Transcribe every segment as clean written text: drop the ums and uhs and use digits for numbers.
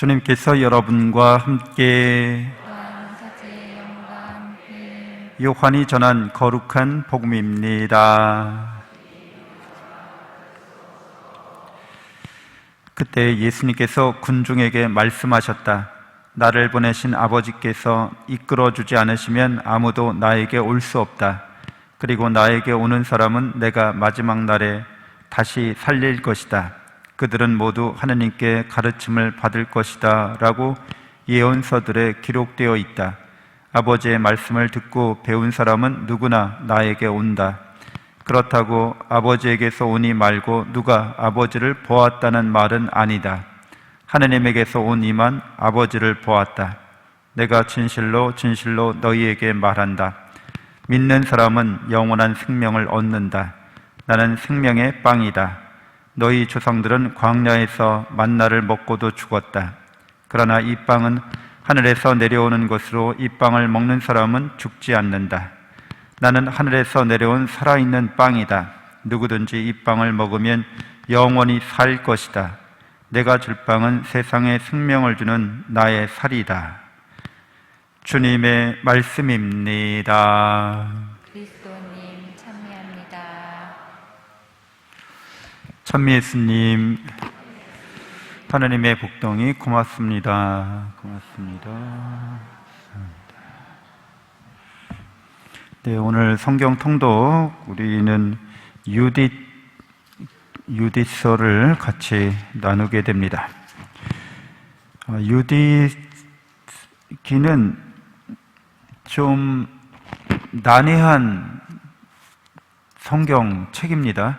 주님께서 여러분과 함께 요한이 전한 거룩한 복음입니다. 그때 예수님께서 군중에게 말씀하셨다. 나를 보내신 아버지께서 이끌어주지 않으시면 아무도 나에게 올 수 없다. 그리고 나에게 오는 사람은 내가 마지막 날에 다시 살릴 것이다. 그들은 모두 하느님께 가르침을 받을 것이다 라고 예언서들에 기록되어 있다. 아버지의 말씀을 듣고 배운 사람은 누구나 나에게 온다. 그렇다고 아버지에게서 오니 말고 누가 아버지를 보았다는 말은 아니다. 하느님에게서 온 이만 아버지를 보았다. 내가 진실로 진실로 너희에게 말한다. 믿는 사람은 영원한 생명을 얻는다. 나는 생명의 빵이다. 너희 조상들은 광야에서 만나를 먹고도 죽었다. 그러나 이 빵은 하늘에서 내려오는 것으로 이 빵을 먹는 사람은 죽지 않는다. 나는 하늘에서 내려온 살아있는 빵이다. 누구든지 이 빵을 먹으면 영원히 살 것이다. 내가 줄 빵은 세상에 생명을 주는 나의 살이다. 주님의 말씀입니다. 그리스도님 찬미합니다. 찬미예수님, 하나님의 복덩이 고맙습니다. 고맙습니다. 네, 오늘 성경 통독 우리는 유디서를 같이 나누게 됩니다. 유디기는 좀 난해한 성경 책입니다.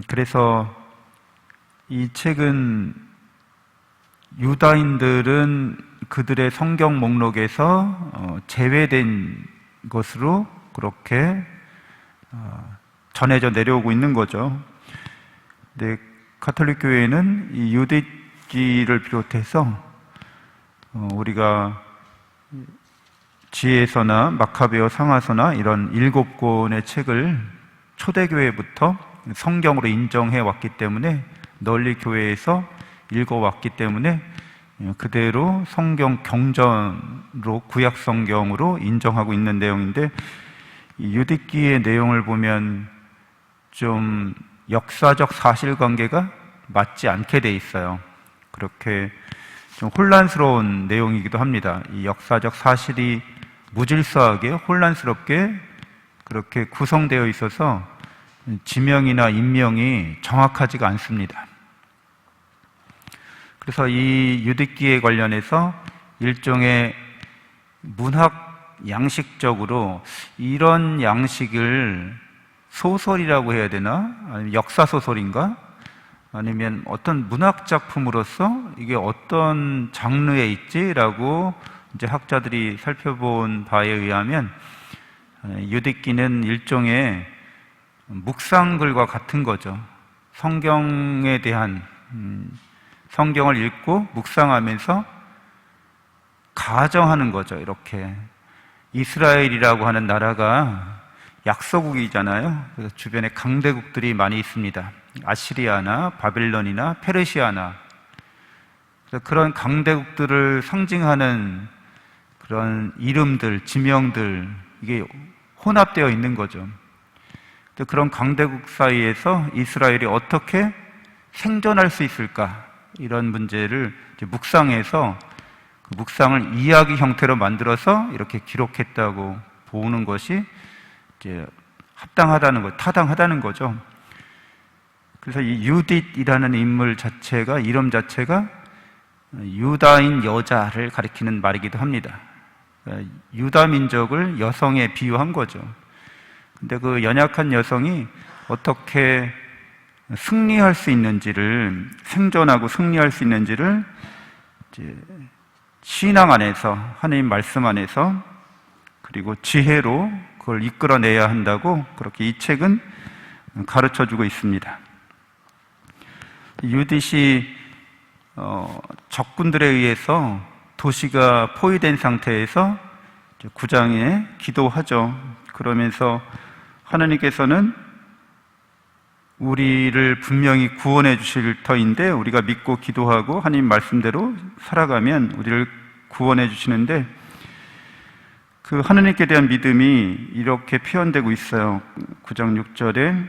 그래서 이 책은 유다인들은 그들의 성경 목록에서 제외된 것으로 그렇게 전해져 내려오고 있는 거죠. 근데 가톨릭 교회는 이 유대기를 비롯해서 우리가 지혜서나 마카베오 상하서나 이런 7권의 책을 초대교회부터 성경으로 인정해 왔기 때문에 널리 교회에서 읽어왔기 때문에 그대로 성경 경전으로 구약 성경으로 인정하고 있는 내용인데, 이 유대기의 내용을 보면 좀 역사적 사실관계가 맞지 않게 돼 있어요. 그렇게 좀 혼란스러운 내용이기도 합니다. 이 역사적 사실이 무질서하게 혼란스럽게 그렇게 구성되어 있어서 지명이나 인명이 정확하지가 않습니다. 그래서 이 유대기에 관련해서 일종의 문학 양식적으로 이런 양식을 소설이라고 해야 되나? 아니면 역사소설인가? 아니면 어떤 문학 작품으로서 이게 어떤 장르에 있지라고 이제 학자들이 살펴본 바에 의하면 유대기는 일종의 묵상글과 같은 거죠. 성경에 대한 성경을 읽고 묵상하면서 가정하는 거죠. 이렇게 이스라엘이라고 하는 나라가 약소국이잖아요. 그래서 주변에 강대국들이 많이 있습니다. 아시리아나 바빌론이나 페르시아나. 그래서 그런 강대국들을 상징하는 그런 이름들, 지명들, 이게 혼합되어 있는 거죠. 그런 강대국 사이에서 이스라엘이 어떻게 생존할 수 있을까? 이런 문제를 이제 묵상해서 그 묵상을 이야기 형태로 만들어서 이렇게 기록했다고 보는 것이 이제 합당하다는 것, 타당하다는 거죠. 그래서 이 유딧이라는 인물 자체가, 이름 자체가 유다인 여자를 가리키는 말이기도 합니다. 유다 민족을 여성에 비유한 거죠. 근데 그 연약한 여성이 어떻게 승리할 수 있는지를, 생존하고 승리할 수 있는지를 이제 신앙 안에서, 하나님 말씀 안에서, 그리고 지혜로 그걸 이끌어내야 한다고 그렇게 이 책은 가르쳐 주고 있습니다. 유딧이 적군들에 의해서 도시가 포위된 상태에서 구장에 기도하죠. 그러면서 하나님께서는 우리를 분명히 구원해 주실 터인데 우리가 믿고 기도하고 하나님 말씀대로 살아가면 우리를 구원해 주시는데 그 하느님께 대한 믿음이 이렇게 표현되고 있어요. 9장 6절에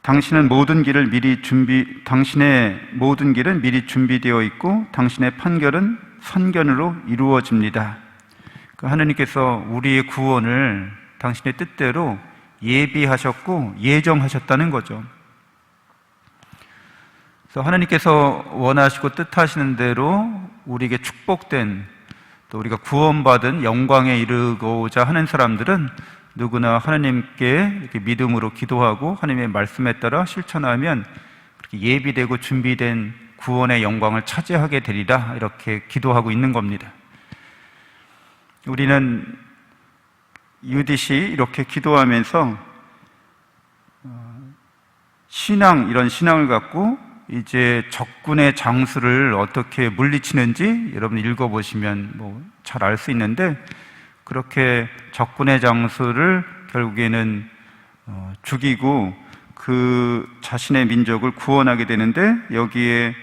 당신의 모든 길은 미리 준비되어 있고 당신의 판결은 선견으로 이루어집니다. 하느님께서 우리의 구원을 당신의 뜻대로 예비하셨고 예정하셨다는 거죠. 그래서 하느님께서 원하시고 뜻하시는 대로 우리에게 축복된 또 우리가 구원받은 영광에 이르고자 하는 사람들은 누구나 하나님께 이렇게 믿음으로 기도하고 하나님의 말씀에 따라 실천하면 그렇게 예비되고 준비된 구원의 영광을 차지하게 되리라 이렇게 기도하고 있는 겁니다. 우리는 유디시 이렇게 기도하면서 이런 신앙을 갖고 이제 적군의 장수를 어떻게 물리치는지 여러분 읽어보시면 잘 알 수 있는데 그렇게 적군의 장수를 결국에는 죽이고 그 자신의 민족을 구원하게 되는데 여기에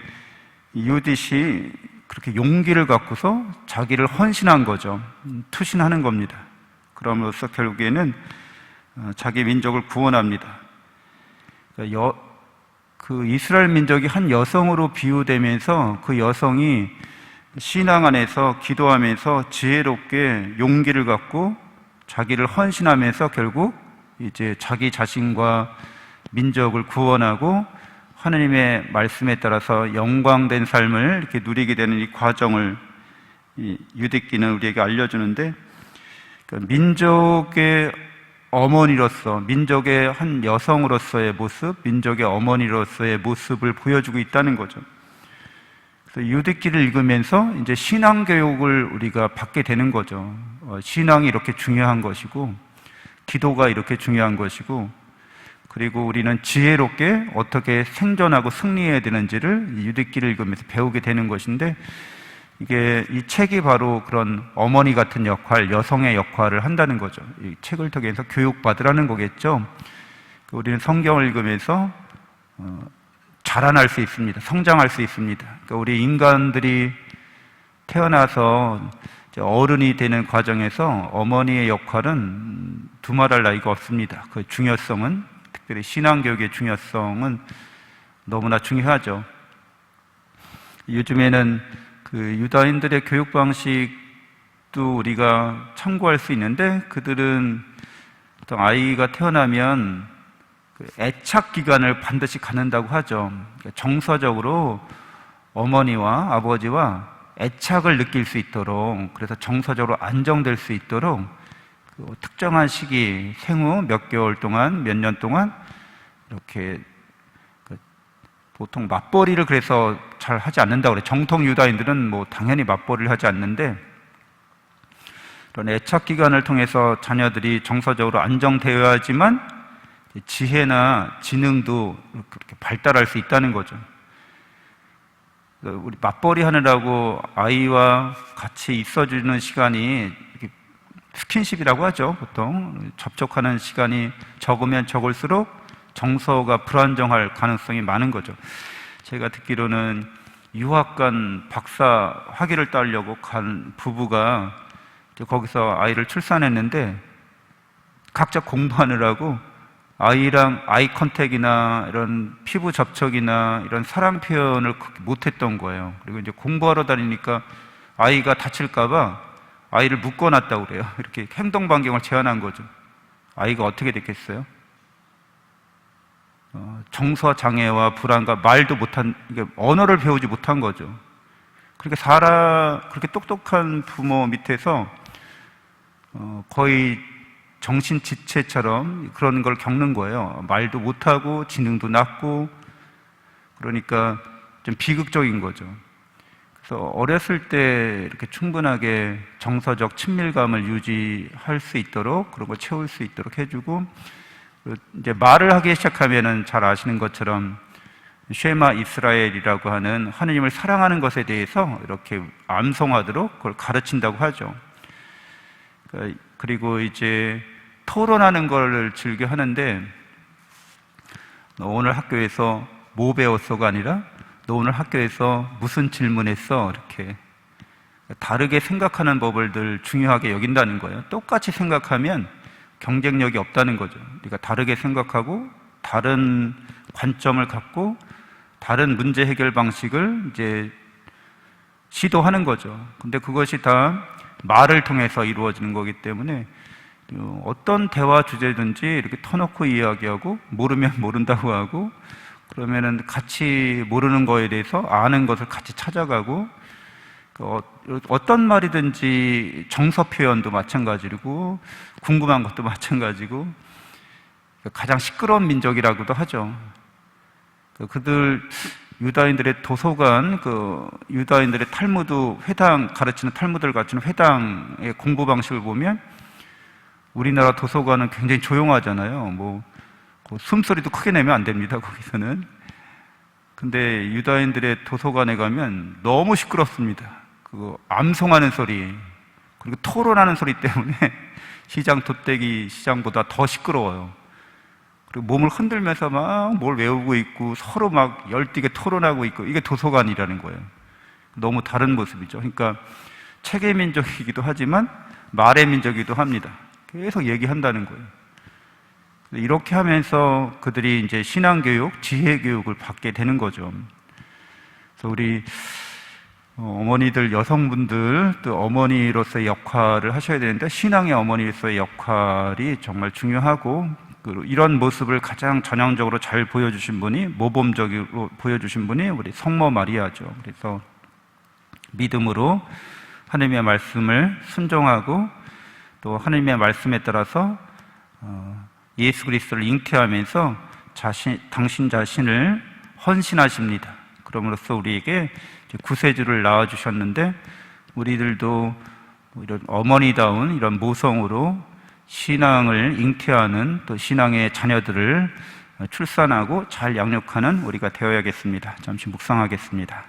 유디시 그렇게 용기를 갖고서 자기를 헌신한 거죠. 투신하는 겁니다. 그럼으로써 결국에는 자기 민족을 구원합니다. 그 이스라엘 민족이 한 여성으로 비유되면서 그 여성이 신앙 안에서 기도하면서 지혜롭게 용기를 갖고 자기를 헌신하면서 결국 이제 자기 자신과 민족을 구원하고 하나님의 말씀에 따라서 영광된 삶을 이렇게 누리게 되는 이 과정을 유대기는 우리에게 알려주는데 민족의 어머니로서 민족의 한 여성으로서의 모습, 민족의 어머니로서의 모습을 보여주고 있다는 거죠. 그래서 유대기를 읽으면서 이제 신앙 교육을 우리가 받게 되는 거죠. 신앙이 이렇게 중요한 것이고, 기도가 이렇게 중요한 것이고, 그리고 우리는 지혜롭게 어떻게 생존하고 승리해야 되는지를 유대기를 읽으면서 배우게 되는 것인데, 이 책이 바로 그런 어머니 같은 역할, 여성의 역할을 한다는 거죠. 이 책을 통해서 교육받으라는 거겠죠. 우리는 성경을 읽으면서 자라날 수 있습니다. 성장할 수 있습니다. 그러니까 우리 인간들이 태어나서 어른이 되는 과정에서 어머니의 역할은 두말할 나위가 없습니다. 그 중요성은, 특별히 신앙교육의 중요성은 너무나 중요하죠. 요즘에는 그 유다인들의 교육 방식도 우리가 참고할 수 있는데, 그들은 어떤 아이가 태어나면 그 애착 기간을 반드시 갖는다고 하죠. 그러니까 정서적으로 어머니와 아버지와 애착을 느낄 수 있도록, 그래서 정서적으로 안정될 수 있도록 그 특정한 시기, 생후 몇 개월 동안, 몇 년 동안 이렇게 보통 맞벌이를 그래서 잘 하지 않는다고 그래요. 정통 유다인들은 당연히 맞벌이를 하지 않는데, 그런 애착 기간을 통해서 자녀들이 정서적으로 안정되어야지만 지혜나 지능도 그렇게 발달할 수 있다는 거죠. 우리 맞벌이 하느라고 아이와 같이 있어주는 시간이 스킨십이라고 하죠. 보통 접촉하는 시간이 적으면 적을수록 정서가 불안정할 가능성이 많은 거죠. 제가 듣기로는 유학 간 박사 학위를 따려고 간 부부가 거기서 아이를 출산했는데 각자 공부하느라고 아이랑 아이 컨택이나 이런 피부 접촉이나 이런 사랑 표현을 못했던 거예요. 그리고 이제 공부하러 다니니까 아이가 다칠까봐 아이를 묶어놨다고 그래요. 이렇게 행동 반경을 제한한 거죠. 아이가 어떻게 됐겠어요? 정서 장애와 불안과 말도 못한, 언어를 배우지 못한 거죠. 그러니까 그렇게 똑똑한 부모 밑에서 거의 정신지체처럼 그런 걸 겪는 거예요. 말도 못하고 지능도 낮고, 그러니까 좀 비극적인 거죠. 그래서 어렸을 때 이렇게 충분하게 정서적 친밀감을 유지할 수 있도록, 그런 걸 채울 수 있도록 해주고, 이제 말을 하기 시작하면은 잘 아시는 것처럼 쉐마 이스라엘이라고 하는 하느님을 사랑하는 것에 대해서 이렇게 암송하도록 그걸 가르친다고 하죠. 그리고 이제 토론하는 걸 즐겨 하는데, 너 오늘 학교에서 뭐 배웠어가 아니라 너 오늘 학교에서 무슨 질문했어? 이렇게 다르게 생각하는 법을 늘 중요하게 여긴다는 거예요. 똑같이 생각하면 경쟁력이 없다는 거죠. 우리가 다르게 생각하고 다른 관점을 갖고 다른 문제 해결 방식을 이제 시도하는 거죠. 근데 그것이 다 말을 통해서 이루어지는 거기 때문에 어떤 대화 주제든지 이렇게 터놓고 이야기하고 모르면 모른다고 하고 그러면은 같이 모르는 거에 대해서 아는 것을 같이 찾아가고 어떤 말이든지 정서 표현도 마찬가지고 궁금한 것도 마찬가지고 가장 시끄러운 민족이라고도 하죠. 그들 유다인들의 도서관, 유다인들의 탈무드 회당 가르치는 탈무드를 가르치는 회당의 공부 방식을 보면 우리나라 도서관은 굉장히 조용하잖아요. 숨소리도 크게 내면 안 됩니다, 거기서는. 근데 유다인들의 도서관에 가면 너무 시끄럽습니다. 암송하는 소리, 그리고 토론하는 소리 때문에 시장 돗대기 시장보다 더 시끄러워요. 그리고 몸을 흔들면서 막 뭘 외우고 있고 서로 막 열띠게 토론하고 있고 이게 도서관이라는 거예요. 너무 다른 모습이죠. 그러니까 책의 민족이기도 하지만 말의 민족이기도 합니다. 계속 얘기한다는 거예요. 이렇게 하면서 그들이 이제 신앙교육, 지혜교육을 받게 되는 거죠. 그래서 우리 어머니들, 여성분들, 또 어머니로서의 역할을 하셔야 되는데 신앙의 어머니로서의 역할이 정말 중요하고 이런 모습을 가장 전형적으로 잘 보여주신 분이, 모범적으로 보여주신 분이 우리 성모 마리아죠. 그래서 믿음으로 하나님의 말씀을 순종하고 또 하나님의 말씀에 따라서 예수 그리스도를 잉태하면서 당신 자신을 헌신하십니다. 그럼으로써 우리에게 구세주를 낳아주셨는데 우리들도 이런 어머니다운 이런 모성으로 신앙을 잉태하는 또 신앙의 자녀들을 출산하고 잘 양육하는 우리가 되어야겠습니다. 잠시 묵상하겠습니다.